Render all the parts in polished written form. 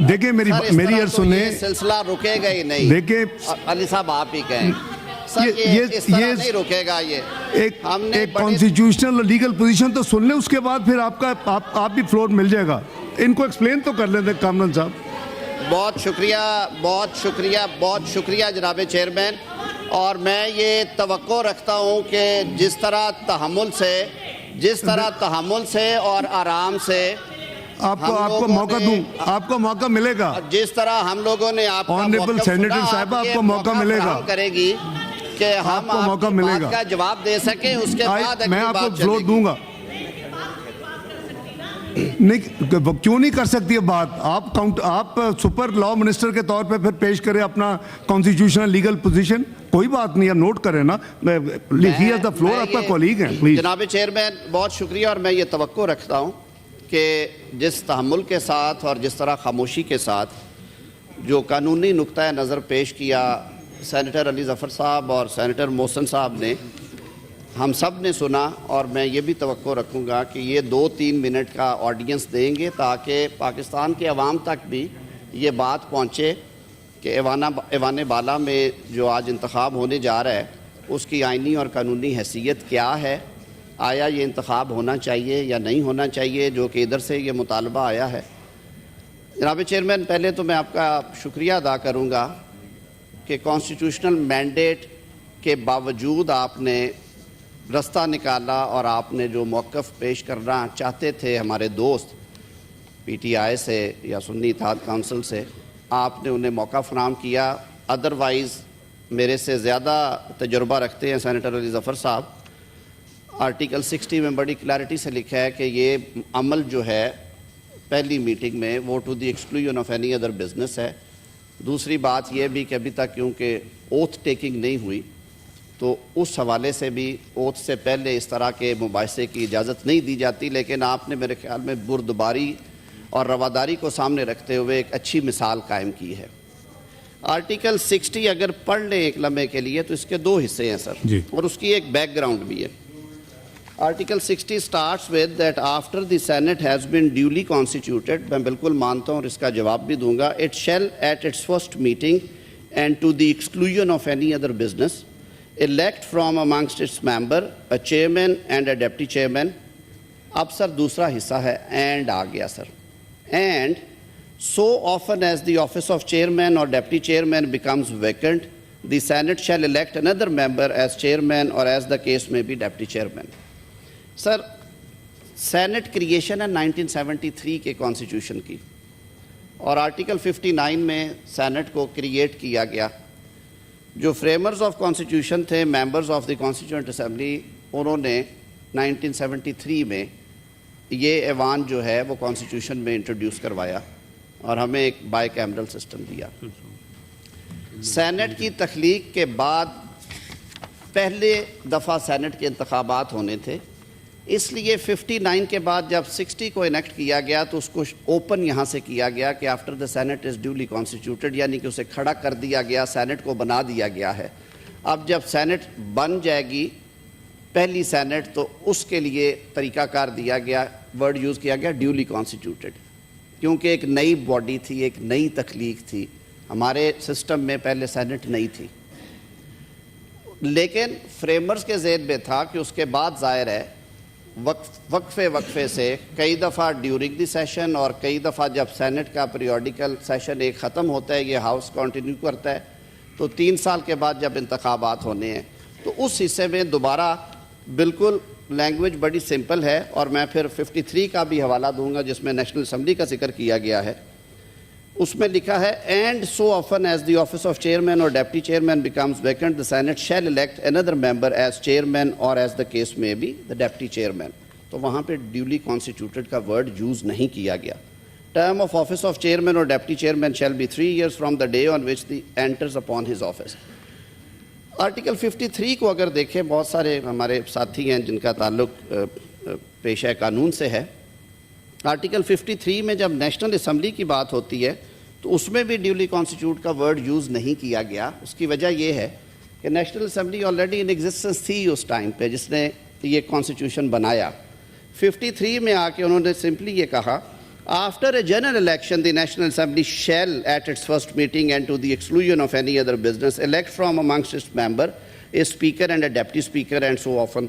دیکھیں میری عرض سنیں, سلسلہ رکے گا ہی نہیں. دیکھیں علی صاحب آپ ہی کہیں سر, یہ اس طرح نہیں رکے گا. یہ ایک کانسٹیٹیوشنل اور لیگل پوزیشن تو سن لیں, اس کے بعد پھر آپ بھی فلور مل جائے گا. ان کو ایکسپلین تو کر لیں دیں کامران صاحب. بہت شکریہ, بہت شکریہ, بہت شکریہ جناب چیئرمین. اور میں یہ توقع رکھتا ہوں کہ جس طرح تحمل سے اور آرام سے آپ کو موقع ملے گا, جس طرح ہم لوگوں نے آپ آنریبل سینیٹر صاحبہ آپ کو موقع ملے گا, کرے گی کہ ہم آپ کی بات کا جواب دے سکیں. اس کے بعد میں آپ کو فلور دوں گا. کیوں نہیں کر سکتی ہے بات؟ آپ سپر لا منسٹر کے طور پہ پھر پیش کریں اپنا کانسٹیٹیوشنل لیگل پوزیشن. کوئی بات نہیں ہے, نوٹ کریں نا. ہی ہیز دی فلور, آپ کا کولیگ ہیں. پلیز جناب چیئرمین بہت شکریہ. اور میں یہ توقع رکھتا ہوں کہ جس تحمل کے ساتھ اور جس طرح خاموشی کے ساتھ جو قانونی نقطۂ نظر پیش کیا سینیٹر علی ظفر صاحب اور سینیٹر محسن صاحب نے, ہم سب نے سنا. اور میں یہ بھی توقع رکھوں گا کہ یہ 2-3 منٹ کا آڈینس دیں گے تاکہ پاکستان کے عوام تک بھی یہ بات پہنچے کہ ایوان بالا میں جو آج انتخاب ہونے جا رہا ہے اس کی آئینی اور قانونی حیثیت کیا ہے. آیا یہ انتخاب ہونا چاہیے یا نہیں ہونا چاہیے, جو کہ ادھر سے یہ مطالبہ آیا ہے. جناب چیئرمین, پہلے تو میں آپ کا شکریہ ادا کروں گا کہ کانسٹیٹیوشنل مینڈیٹ کے باوجود آپ نے رستہ نکالا اور آپ نے جو موقف پیش کرنا چاہتے تھے ہمارے دوست پی ٹی آئی سے یا سنی اتحاد کونسل سے, آپ نے انہیں موقع فراہم کیا. ادروائز میرے سے زیادہ تجربہ رکھتے ہیں سینیٹر علی ظفر صاحب. آرٹیکل 60 میں بڑی کلیئرٹی سے لکھا ہے کہ یہ عمل جو ہے پہلی میٹنگ میں وہ to the exclusion of any other business ہے. دوسری بات یہ بھی کہ ابھی تک کیونکہ اوتھ ٹیکنگ نہیں ہوئی تو اس حوالے سے بھی اوتھ سے پہلے اس طرح کے مباحثے کی اجازت نہیں دی جاتی. لیکن آپ نے میرے خیال میں بردباری اور رواداری کو سامنے رکھتے ہوئے ایک اچھی مثال قائم کی ہے. آرٹیکل 60 اگر پڑھ لیں ایک لمحے کے لیے تو اس کے 2 حصے ہیں سر, اور اس کی ایک بیک گراؤنڈ بھی ہے. Article 60 starts with that after the Senate has been duly constituted, میں بالکل مانتا ہوں اور اس کا جواب بھی دوں گا, it shall at its first meeting and to the exclusion of any other business elect from amongst its member a chairman and a deputy chairman. اب سر دوسرا حصہ ہے and آ گیا سر. And so often as the office of chairman or deputy chairman becomes vacant, the Senate shall elect another member as chairman or as the case may be deputy chairman. Sir Senate creation ہے 1973 کے constitution کی, اور article 59 میں Saint کو create کیا گیا. جو فریمرز of constitution تھے, members of the constituent assembly, انہوں نے 1973 میں یہ ایوان جو ہے وہ کانسٹیٹیوشن میں انٹروڈیوس کروایا اور ہمیں ایک بائی کیمرل سسٹم دیا. سینٹ کی تخلیق کے بعد پہلے دفعہ سینٹ کے انتخابات ہونے تھے, اس لیے 59 کے بعد جب 60 کو انیکٹ کیا گیا تو اس کو اوپن یہاں سے کیا گیا کہ after the Senate is duly constituted, یعنی کہ اسے کھڑا کر دیا گیا, سینٹ کو بنا دیا گیا ہے. اب جب سینٹ بن جائے گی پہلی سینٹ تو اس کے لیے طریقہ کار دیا گیا, ورڈ یوز کیا گیا ڈیولی کانسٹیٹیوٹڈ, کیونکہ ایک نئی باڈی تھی, ایک نئی تخلیق تھی. ہمارے سسٹم میں پہلے سینٹ نہیں تھی, لیکن فریمرز کے ذہن میں تھا کہ اس کے بعد ظاہر ہے وقفے سے کئی دفعہ ڈیورنگ دی سیشن اور کئی دفعہ جب سینٹ کا پیریوڈیکل سیشن ایک ختم ہوتا ہے, یہ ہاؤس کنٹینیو کرتا ہے, تو 3 سال کے بعد جب انتخابات ہونے ہیں تو اس حصے میں دوبارہ بالکل لینگویج بڑی سمپل ہے. اور میں پھر 53 کا بھی حوالہ دوں گا جس میں نیشنل اسمبلی کا ذکر کیا گیا ہے. اس میں لکھا ہے and so often as the office of chairman اور deputy chairman becomes vacant, the Senate shall elect another member as chairman or as the case may be the deputy chairman. تو وہاں پہ ڈیولی کانسٹیٹیوٹڈ کا ورڈ یوز نہیں کیا گیا. Term of office of chairman اور deputy chairman shall be 3 years from the day on which the enters upon his office. Article 53 کو اگر دیکھیں, بہت سارے ہمارے ساتھی ہیں جن کا تعلق پیشہ قانون سے ہے. آرٹیکل 53 میں جب نیشنل اسمبلی کی بات ہوتی ہے تو اس میں بھی ڈیولی کانسٹیٹیوٹ کا ورڈ یوز نہیں کیا گیا. اس کی وجہ یہ ہے کہ نیشنل اسمبلی آلریڈی ان ایگزسٹنس تھی اس ٹائم پہ جس نے یہ کانسٹیٹیوشن بنایا. 53 میں آ کے انہوں نے سمپلی یہ کہا After a general election, the National Assembly shall, at its first meeting and to the exclusion of any other business, elect from amongst its members a speaker and a deputy speaker and so often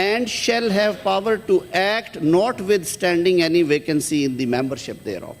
and shall have power to act notwithstanding any vacancy in the membership thereof।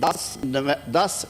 10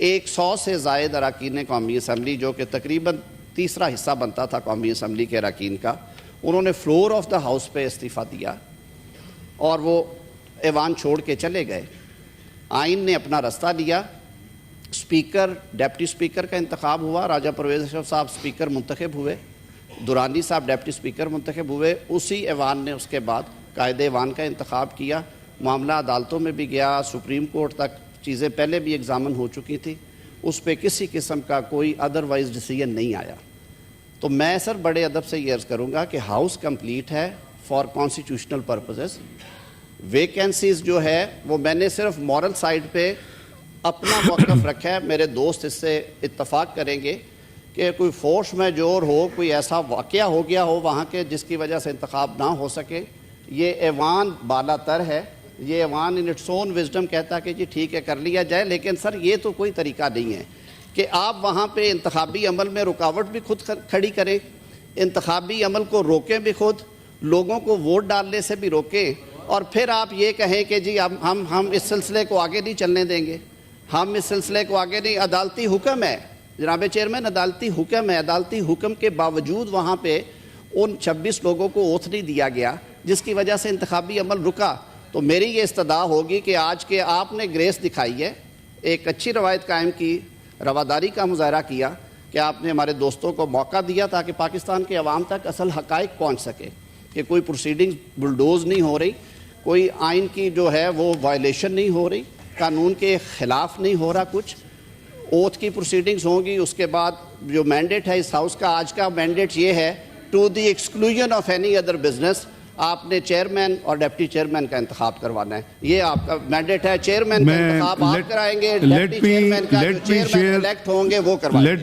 100 سے زائد اراکین قومی assembly جو کہ تقریباً تیسرا حصہ بنتا تھا قومی اسمبلی کے اراکین کا، انہوں نے فلور آف دا ہاؤس پہ استعفیٰ دیا اور وہ ایوان چھوڑ کے چلے گئے۔ آئین نے اپنا رستہ لیا، اسپیکر ڈیپٹی اسپیکر کا انتخاب ہوا، راجہ پرویز اشرف صاحب اسپیکر منتخب ہوئے، دورانی صاحب ڈیپٹی اسپیکر منتخب ہوئے۔ اسی ایوان نے اس کے بعد قائد ایوان کا انتخاب کیا، معاملہ عدالتوں میں بھی گیا، سپریم کورٹ تک چیزیں پہلے بھی ایگزامن ہو چکی تھی، اس پہ کسی قسم کا کوئی ادروائز ڈیسیژن نہیں آیا۔ تو میں سر بڑے ادب سے یہ عرض کروں گا کہ ہاؤس کمپلیٹ ہے فار کانسٹیٹیوشنل پرپزز۔ ویکینسیز جو ہے وہ میں نے صرف مورل سائیڈ پہ اپنا موقف رکھا ہے، میرے دوست اس سے اتفاق کریں گے کہ کوئی فورس میجور ہو، کوئی ایسا واقعہ ہو گیا ہو وہاں کے جس کی وجہ سے انتخاب نہ ہو سکے۔ یہ ایوان بالا تر ہے، یہ ایوان ان اٹس اون وزڈم کہتا ہے کہ جی ٹھیک ہے کر لیا جائے، لیکن سر یہ تو کوئی طریقہ نہیں ہے کہ آپ وہاں پہ انتخابی عمل میں رکاوٹ بھی خود کھڑی کریں، انتخابی عمل کو روکیں بھی خود، لوگوں کو ووٹ ڈالنے سے بھی روکیں، اور پھر آپ یہ کہیں کہ جی ہم اس سلسلے کو آگے نہیں چلنے دیں گے، ہم اس سلسلے کو آگے نہیں۔ عدالتی حکم ہے جناب چیئرمین، عدالتی حکم ہے، عدالتی حکم کے باوجود وہاں پہ ان 26 لوگوں کو اوتھ نہیں دیا گیا جس کی وجہ سے انتخابی عمل رکا۔ تو میری یہ استدعا ہوگی کہ آج کے آپ نے گریس دکھائی ہے، ایک اچھی روایت قائم کی، رواداری کا مظاہرہ کیا کہ آپ نے ہمارے دوستوں کو موقع دیا تاکہ پاکستان کے عوام تک اصل حقائق پہنچ سکے، کہ کوئی پروسیڈنگز بلڈوز نہیں ہو رہی، کوئی آئین کی جو ہے وہ وائلیشن نہیں ہو رہی، قانون کے خلاف نہیں ہو رہا کچھ۔ اوتھ کی پروسیڈنگز ہوں گی، اس کے بعد جو مینڈیٹ ہے اس ہاؤس کا آج کا مینڈیٹ یہ ہے to the exclusion of any other business, آپ نے چیئرمین اور ڈپٹی چیئرمین کا انتخاب کروانا ہے، یہ آپ کا مینڈیٹ ہے۔ چیئرمین کا انتخاب آپ کرائیں گے، ڈپٹی چیئرمین کا جو چیئرمین الیکٹ ہوں گے وہ کروائیں گے۔